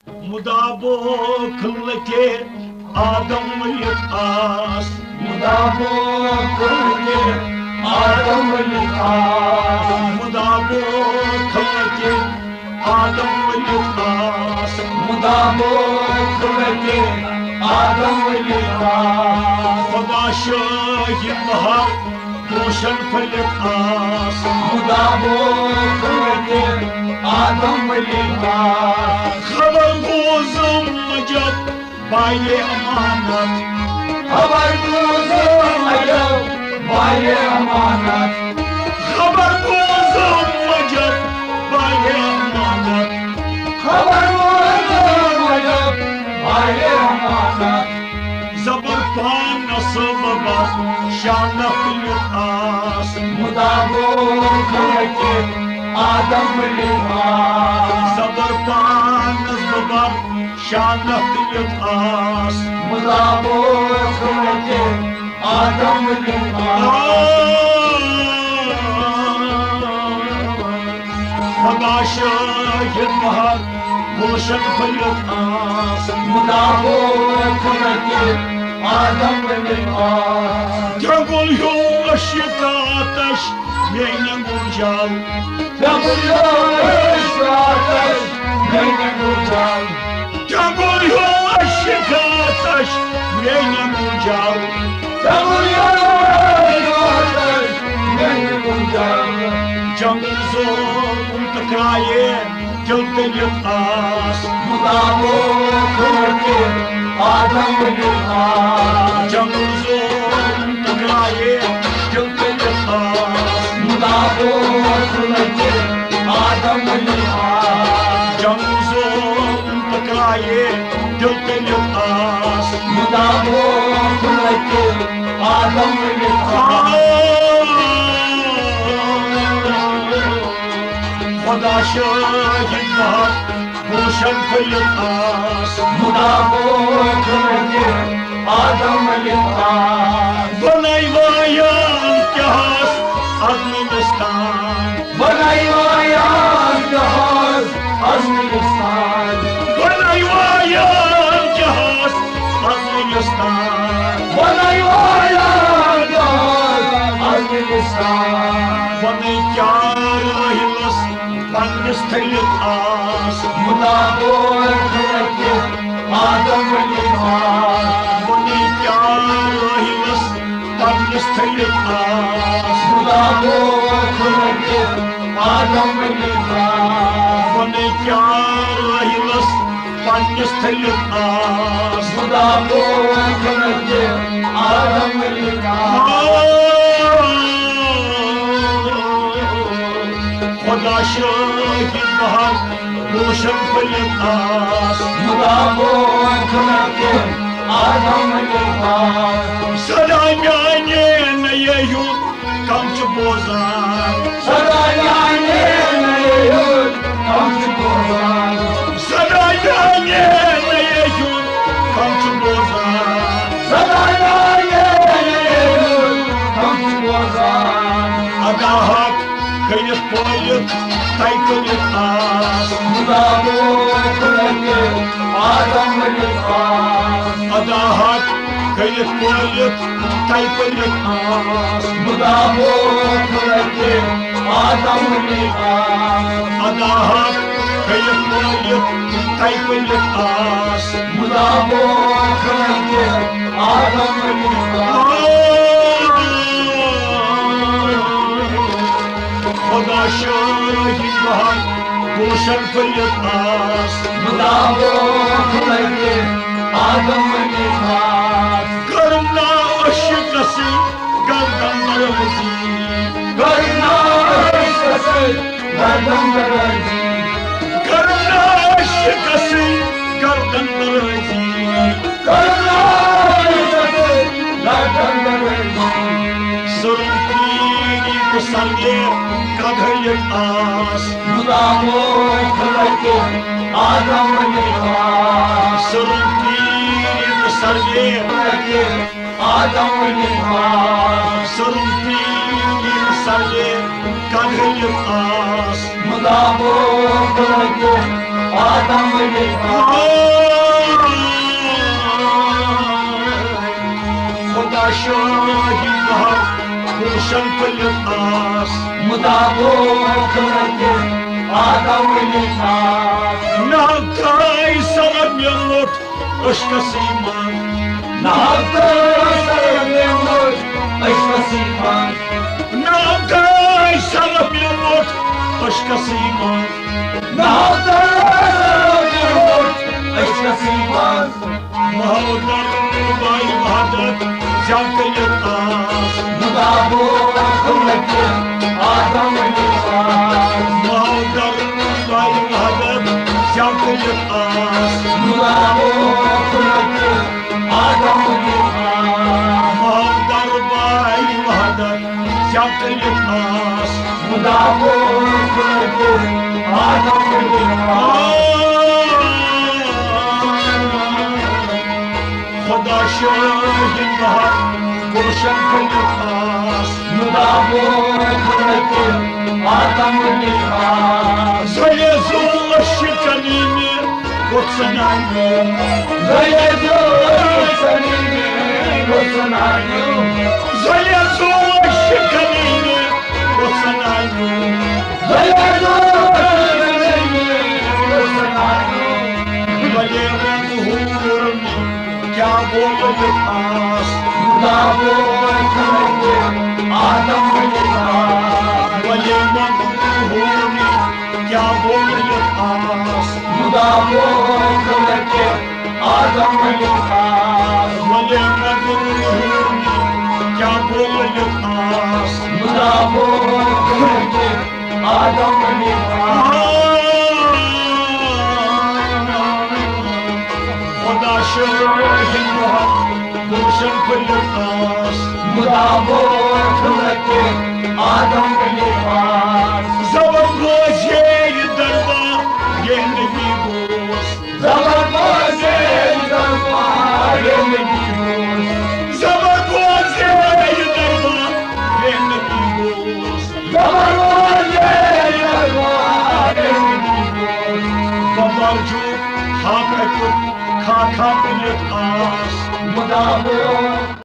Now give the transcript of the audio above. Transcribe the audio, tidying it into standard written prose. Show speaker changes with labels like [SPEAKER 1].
[SPEAKER 1] مدابو کھلتے آدم لکھاس
[SPEAKER 2] مدابو کھلتے آدم لکھاس
[SPEAKER 1] مدابو کھلتے آدم لکھاس
[SPEAKER 2] مدابو کھلتے آدم لکھاس
[SPEAKER 1] خدا شاہی بہار روشن فلکاس
[SPEAKER 2] مدابو کھلتے آدم لکھاس
[SPEAKER 1] خبر بوزم جب بائے امانت
[SPEAKER 2] خبر بوزم جب بائے امانت
[SPEAKER 1] خبر بوزم جب بائے امانت
[SPEAKER 2] خبر بوزم جب بائے امانت
[SPEAKER 1] زبر پان سبب شانت لکھاس
[SPEAKER 2] مدابو کھلتے آدم لکھاس
[SPEAKER 1] زبر پان سبب شانت لکھاس
[SPEAKER 2] مدابو کھلتے آدم لکھاس
[SPEAKER 1] خدا شاہد بہار روشن فلکاس
[SPEAKER 2] مدابو کھلتے آدم لکھاس
[SPEAKER 1] جگل ہیو اشکاتش میانہ گوجال
[SPEAKER 2] جگلو اشکاتش میانہ گوجال
[SPEAKER 1] جگل ہیو اشکاتش میانہ گوجال
[SPEAKER 2] جگلو اشکاتش میانہ گوجال
[SPEAKER 1] جنگل زون ٹکرائے جلتے لکھاس
[SPEAKER 2] مدابو کھلتے آدم لکھاس
[SPEAKER 1] جنگل زون ٹکرائے جلتے لکھاس
[SPEAKER 2] مدابو کھلتے آدم لکھاس
[SPEAKER 1] جنگل زون ٹکرائے جلتے لکھاس
[SPEAKER 2] مدابو کھلتے آدم لکھاس
[SPEAKER 1] خدا شاہد بہار روشن فلکاس
[SPEAKER 2] مدابو کھلتے آدم لکھاس
[SPEAKER 1] بنائی وایان کیاس افغانستان
[SPEAKER 2] بنائی وایان جہاز افغانستان
[SPEAKER 1] بنائی وایان کیاس افغانستان
[SPEAKER 2] بنائی وایان جہاز افغانستان
[SPEAKER 1] بنائی چار ہلس پنس تھلکاس
[SPEAKER 2] مدابو کھلتے آدم لکھاس
[SPEAKER 1] بنائی چار ہلس پنس تھلکاس
[SPEAKER 2] مدابو کھلتے آدم لکھاس
[SPEAKER 1] بنائی چار ہلس پنس تھلکاس
[SPEAKER 2] مدابو کھلتے آدم لکھاس
[SPEAKER 1] خدا شاہد بہار روشن فلکاس
[SPEAKER 2] مدابو کھلتے آدم لکھاس
[SPEAKER 1] سدا میانے نیو کم چھ بوزان
[SPEAKER 2] سدا میانے نیو کم چھ بوزان
[SPEAKER 1] سدا میانے نیو کم چھ بوزان
[SPEAKER 2] سدا میانے نیو کم چھ بوزان
[SPEAKER 1] ادا حق کٔرِتھ پٲلِتھ تۄہہِ کٔرِتھ آس
[SPEAKER 2] مدابو کھلتے آدم لکھاس
[SPEAKER 1] ادا حق کٔرِتھ پٲلِتھ تۄہہِ کٔرِتھ آس
[SPEAKER 2] مدابو کھلتے آدم لکھاس
[SPEAKER 1] ادا حق کٔرِتھ پٲلِتھ تۄہہِ کٔرِتھ آس
[SPEAKER 2] مدابو کھلتے آدم لکھاس
[SPEAKER 1] خدا شاہد بہار روشن فلکاس
[SPEAKER 2] مدابو کھلتے آدم لکھاس
[SPEAKER 1] کرنا عشق سے گردن درزی
[SPEAKER 2] کرنا عشق سے گردن درزی
[SPEAKER 1] کرنا عشق سے گردن درزی
[SPEAKER 2] کرنا عشق سے گردن درزی
[SPEAKER 1] سرم پیری کو سرگے کدھلک آس
[SPEAKER 2] مدابو کھلتے آدم لکھاس
[SPEAKER 1] سرم پیری کو سرگے
[SPEAKER 2] آدم لکھاس
[SPEAKER 1] سرم پیری کو سرگے کدھلک آس
[SPEAKER 2] مدابو کھلتے آدم لباس
[SPEAKER 1] خدا شاہی بہر روشن پلت آس
[SPEAKER 2] مدابو خلق آدم لباس
[SPEAKER 1] ناکائی سرم یلوٹ اشک سیمان
[SPEAKER 2] ناکائی سرم یلوٹ اشک سیمان
[SPEAKER 1] ناکائی سرم یلوٹ اشک سیمان
[SPEAKER 2] ناکائی سرم یلوٹ اشک سیمان
[SPEAKER 1] مہودر بائی بہادر جاکلیت آس
[SPEAKER 2] مدابو خلق آدم لباس
[SPEAKER 1] مہودر بائی بہادر جاکلیت آس
[SPEAKER 2] مدابو خلق آدم لباس
[SPEAKER 1] مہودر بائی بہادر جاکلیت آس
[SPEAKER 2] مدابو خلق آدم لباس
[SPEAKER 1] خدا شاہی بہر روشن پلت آس
[SPEAKER 2] مدابو خلق آدم لباس
[SPEAKER 1] زلی زول شکنی میں گھسنائیو
[SPEAKER 2] زلی زول شکنی میں گھسنائیو
[SPEAKER 1] زلی زول شکنی میں گھسنائیو
[SPEAKER 2] زلی زول شکنی میں گھسنائیو
[SPEAKER 1] بلے مظہور میں کیا بولت آس
[SPEAKER 2] مدابو خلق آدم لباس
[SPEAKER 1] بلے مظہور میں کیا بولت آس
[SPEAKER 2] مدابو خلق آدم لباس
[SPEAKER 1] بلے مظہور میں کیا بولت آس
[SPEAKER 2] مدابو خلق آدم لباس
[SPEAKER 1] خدا شاہی بہر روشن پلت آس
[SPEAKER 2] مدابو خلق آدم لباس
[SPEAKER 1] زبر گوش یہ دربار یہ نہیں گوش
[SPEAKER 2] زبردست دربار یہ نہیں گوش
[SPEAKER 1] زبر گوش یہ دربار یہ نہیں گوش
[SPEAKER 2] زبردست دربار یہ نہیں گوش
[SPEAKER 1] بمر جو ہاتھ کھا کھا پلت آس
[SPEAKER 2] مدابو